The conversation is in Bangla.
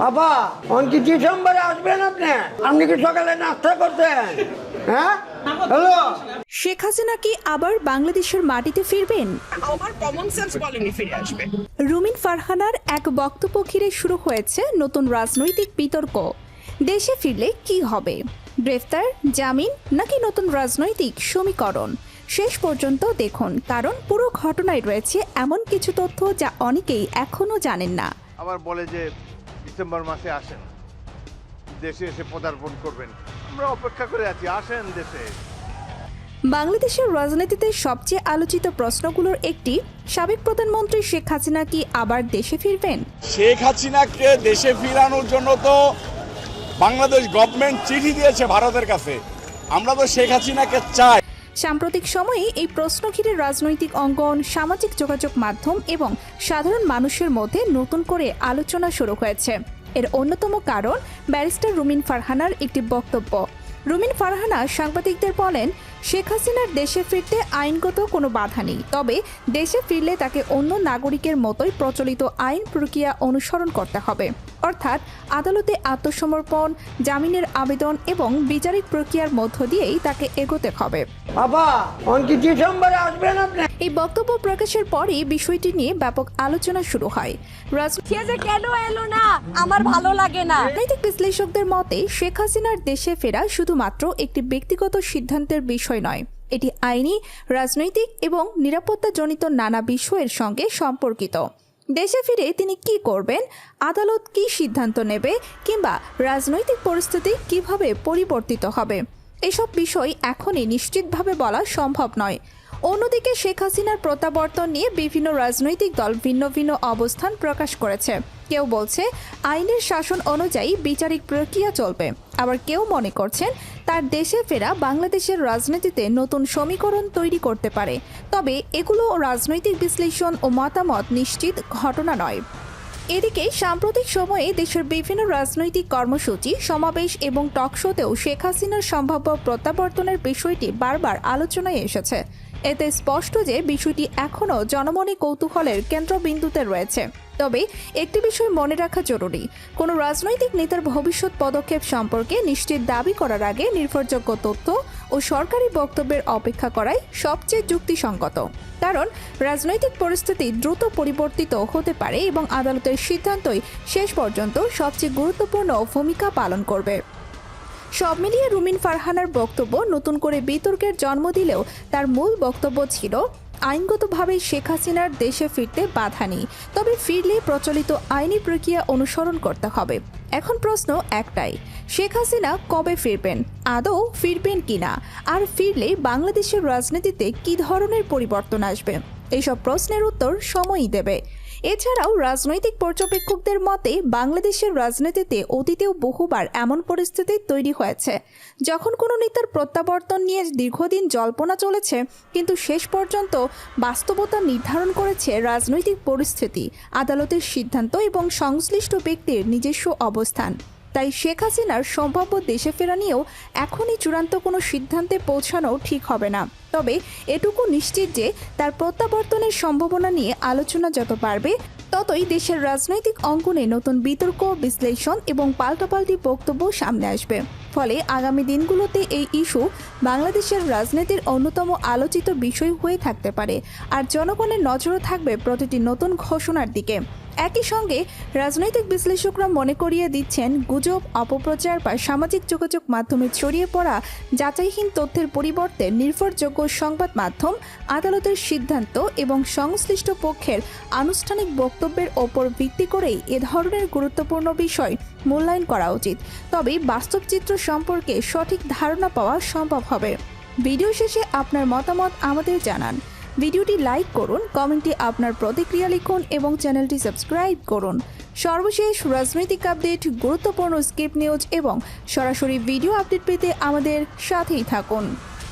বাবা কি ডিসেম্বরে আসবেন আপনি কি সকালে নাস্তা করতেন? হ্যাঁ, হ্যালো। শেখ হাসিনা কি আবার বাংলাদেশের মাটিতে ফিরবেন? আমার কমন সেন্স বলেনি ফিরে আসবে। রুমিন ফারহানার এক বক্তব্য ঘিরে শুরু হয়েছে নতুন রাজনৈতিক বিতর্ক। দেশে ফিরলে কি হবে? গ্রেফতার, জামিন নাকি নতুন রাজনৈতিক সমীকরণ? শেষ পর্যন্ত দেখুন, কারণ পুরো ঘটনায় রয়েছে এমন কিছু তথ্য যা অনেকেই এখনো জানেন না। আবার বলে যে ডিসেম্বর মাসে আসেন, দেশে এসে পদার্পণ করবেন। আমরা অপেক্ষা করে আছি, আসেন দেশে। বাংলাদেশের রাজনীতিতে সবচেয়ে আলোচিত প্রশ্নগুলোর একটি, সাবেক প্রধানমন্ত্রী শেখ হাসিনা কি আবার দেশে ফিরবেন? শেখ হাসিনাকে দেশে ফিরানোর জন্য তো বাংলাদেশ গভর্নমেন্ট চিঠি দিয়েছে ভারতের কাছে। আমরা তো শেখ হাসিনাকে চাই। সাম্প্রতিক সময়ে এই প্রশ্ন ঘিরে রাজনৈতিক অঙ্গন, সামাজিক যোগাযোগ মাধ্যম এবং সাধারণ মানুষের মধ্যে নতুন করে আলোচনা শুরু হয়েছে। এর অন্যতম কারণ ব্যারিস্টার রুমিন ফারহানার একটি বক্তব্য। রুমিন ফারহানা সাংবাদিকদের বলেন, শেখ হাসিনার দেশে ফিরতে আইনগত কোনো বাধা নেই, তবে দেশে ফিরলে তাকে অন্য নাগরিকের মতোই প্রচলিত আইন প্রক্রিয়া অনুসরণ করতে হবে, অর্থাৎ আদালতে আত্মসমর্পণ, জামিনের আবেদন এবং বিচারিক প্রক্রিয়ার মধ্য দিয়েই তাকে এগোতে হবে। বাবা কি ডিসেম্বরে আসবেন এই বক্তব্য প্রকাশের পরই বিষয়টি নিয়ে ব্যাপক আলোচনা শুরু হয়। কেন এলো না আমার ভালো লাগে না। রাজনৈতিক বিশ্লেষকদের মতে শেখ হাসিনার দেশে ফেরা শুধুমাত্র একটি ব্যক্তিগত সিদ্ধান্তের বিষয় নয়, এটি আইনি, রাজনৈতিক এবং নিরাপত্তাজনিত নানা বিষয়ের সঙ্গে সম্পর্কিত। দেশে ফিরে তিনি কি করবেন, আদালত কি সিদ্ধান্ত নেবে, কিংবা রাজনৈতিক পরিস্থিতি কিভাবে পরিবর্তিত হবে, এসব বিষয় এখনই নিশ্চিতভাবে বলা সম্ভব নয়। অন্যদিকে শেখ হাসিনার প্রত্যাবর্তন নিয়ে বিভিন্ন রাজনৈতিক দল ভিন্ন ভিন্ন অবস্থান প্রকাশ করেছে। কেউ বলছে আইনের শাসন অনুযায়ী বিচারিক প্রক্রিয়া চলবে, আবার কেউ মনে করছেন তার দেশে ফেরা বাংলাদেশের রাজনীতিতে নতুন সমীকরণ তৈরি করতে পারে। তবে এগুলো রাজনৈতিক বিশ্লেষণ ও মতামত, নিশ্চিত ঘটনা নয়। এদিকে সাম্প্রতিক সময়ে দেশের বিভিন্ন রাজনৈতিক কর্মসূচি, সমাবেশ এবং টকশোতেও শেখ হাসিনার সম্ভাব্য প্রত্যাবর্তনের বিষয়টি বারবার আলোচনায় এসেছে। এতে স্পষ্ট যে বিষয়টি এখনও জনমনে কৌতূহলের কেন্দ্রবিন্দুতে রয়েছে। তবে একটি বিষয় মনে রাখা জরুরি, কোনো রাজনৈতিক নেতার ভবিষ্যৎ পদক্ষেপ সম্পর্কে নিশ্চিত দাবি করার আগে নির্ভরযোগ্য তথ্য ও সরকারি বক্তব্যের অপেক্ষা করাই সবচেয়ে যুক্তিসঙ্গত। কারণ রাজনৈতিক পরিস্থিতি দ্রুত পরিবর্তিত হতে পারে এবং আদালতের সিদ্ধান্তই শেষ পর্যন্ত সবচেয়ে গুরুত্বপূর্ণ ভূমিকা পালন করবে। সব মিলিয়ে রুমিন ফারহানার বক্তব্য নতুন করে বিতর্কের জন্ম দিলেও তার মূল বক্তব্য ছিল, আইনগতভাবে শেখ হাসিনার দেশে ফিরতে বাধা নেই, তবে ফিরলে প্রচলিত আইনি প্রক্রিয়া অনুসরণ করতে হবে। এখন প্রশ্ন একটাই, শেখ হাসিনা কবে ফিরবেন, আদৌ ফিরবেন কিনা, আর ফিরলে বাংলাদেশের রাজনীতিতে কী ধরনের পরিবর্তন আসবে? এইসব প্রশ্নের উত্তর সময়ই দেবে। এছাড়াও রাজনৈতিক পর্যবেক্ষকদের মতে বাংলাদেশের রাজনীতিতে অতীতেও বহুবার এমন পরিস্থিতি তৈরি হয়েছে যখন কোনো নেতার প্রত্যাবর্তন নিয়ে দীর্ঘদিন জল্পনা চলেছে, কিন্তু শেষ পর্যন্ত বাস্তবতা নির্ধারণ করেছে রাজনৈতিক পরিস্থিতি, আদালতের সিদ্ধান্ত এবং সংশ্লিষ্ট ব্যক্তির নিজস্ব অবস্থান। তাই শেখ হাসিনার সম্ভাব্য দেশে ফেরা নিয়েও এখনই চূড়ান্ত কোনো সিদ্ধান্তে পৌঁছানো ঠিক হবে না। তবে এটুকু নিশ্চিত যে তার প্রত্যাবর্তনের সম্ভাবনা নিয়ে আলোচনা যত বাড়বে, ততই দেশের রাজনৈতিক অঙ্গনে নতুন বিতর্ক, বিশ্লেষণ এবং পাল্টাপাল্টি বক্তব্য সামনে আসবে। ফলে আগামী দিনগুলোতে এই ইস্যু বাংলাদেশের রাজনীতির অন্যতম আলোচিত বিষয় হয়ে থাকতে পারে, আর জনগণের নজরও থাকবে প্রতিটি নতুন ঘোষণার দিকে। একই সঙ্গে রাজনৈতিক বিশ্লেষকরা মনে করিয়ে দিচ্ছেন, গুজব, অপপ্রচার বা সামাজিক যোগাযোগ মাধ্যমে ছড়িয়ে পড়া যাচাইহীন তথ্যের পরিবর্তে নির্ভরযোগ্য সংবাদ মাধ্যম, আদালতের সিদ্ধান্ত এবং সংশ্লিষ্ট পক্ষের আনুষ্ঠানিক বক্তব্যের ওপর ভিত্তি করেই এ ধরনের গুরুত্বপূর্ণ বিষয় মূল্যায়ন করা উচিত। তবে বাস্তব চিত্র সম্পর্কে সঠিক ধারণা পাওয়া সম্ভব হবে। ভিডিও শেষে আপনার মতামত আমাদের জানান। ভিডিওটি লাইক করুন, কমেন্টে আপনার প্রতিক্রিয়া লিখুন এবং চ্যানেলটি সাবস্ক্রাইব করুন। সর্বশেষ রাজনৈতিক আপডেট, গুরুত্বপূর্ণ স্কিপ নিউজ এবং সরাসরি ভিডিও আপডেট পেতে আমাদের সাথেই থাকুন।